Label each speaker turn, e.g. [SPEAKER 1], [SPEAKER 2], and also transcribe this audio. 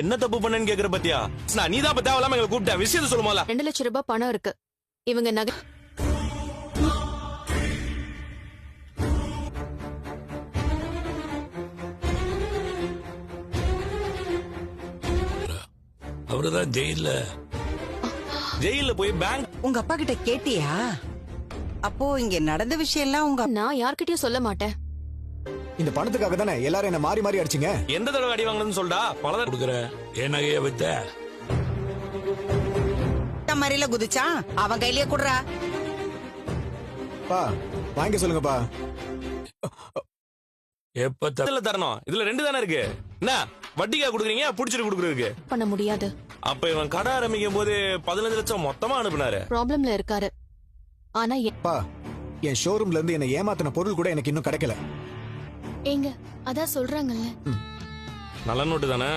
[SPEAKER 1] என்ன தப்பு பண்ணேன்னு கேக்குற பத்தியா? நீதான் தேவையில்லாம எங்களை கூப்பிட்ட விஷயத்த சொல்லுமால.
[SPEAKER 2] 2 லட்சம் ரூபாய் பணம் இருக்கு. இவங்க நகை
[SPEAKER 3] அவருதான்
[SPEAKER 1] ஜெயில போய் பேங்க்.
[SPEAKER 4] உங்க அப்பா கிட்ட கேட்டியா? அப்போ இங்க நடந்த விஷயம் எல்லாம்
[SPEAKER 2] நான் யார்கிட்டயும் சொல்ல மாட்டேன்.
[SPEAKER 5] இந்த பணத்துக்காக தானே எல்லாரும் என்ன மாறி மாறி அடிச்சீங்க.
[SPEAKER 1] எந்த தடவை அடி வாங்கணும்னு சொல்டா. பல
[SPEAKER 3] கொடுக்குறேன். என் நகைய வித்த
[SPEAKER 4] மாதிரில குதிச்சா அவன் கையிலேயே குடுறா.
[SPEAKER 5] பா வாங்க சொல்லுங்கப்பா.
[SPEAKER 3] எப்ப
[SPEAKER 1] தரணும்? இதுல 2 தானே இருக்கு. என்ன வட்டிக்கா குடுக்குறீங்க? புடிச்சிட்டு குடுக்குறதுக்கு
[SPEAKER 2] பண்ண முடியாது.
[SPEAKER 1] அப்ப இவன் கடை ஆரம்பிக்கும் போது 15 லட்சம் மொத்தமா அனுப்புனாரு.
[SPEAKER 2] ப்ராப்ளம்ல இருக்காரு. ஆனா
[SPEAKER 5] பா என் ஷோரூம்ல இருந்து என்ன ஏமாத்தின பொருள் கூட எனக்கு இன்னும் கிடைக்கல.
[SPEAKER 2] ஏங்க அதான் சொல்றாங்கல்ல.
[SPEAKER 1] நல்ல நோட்டு தானே.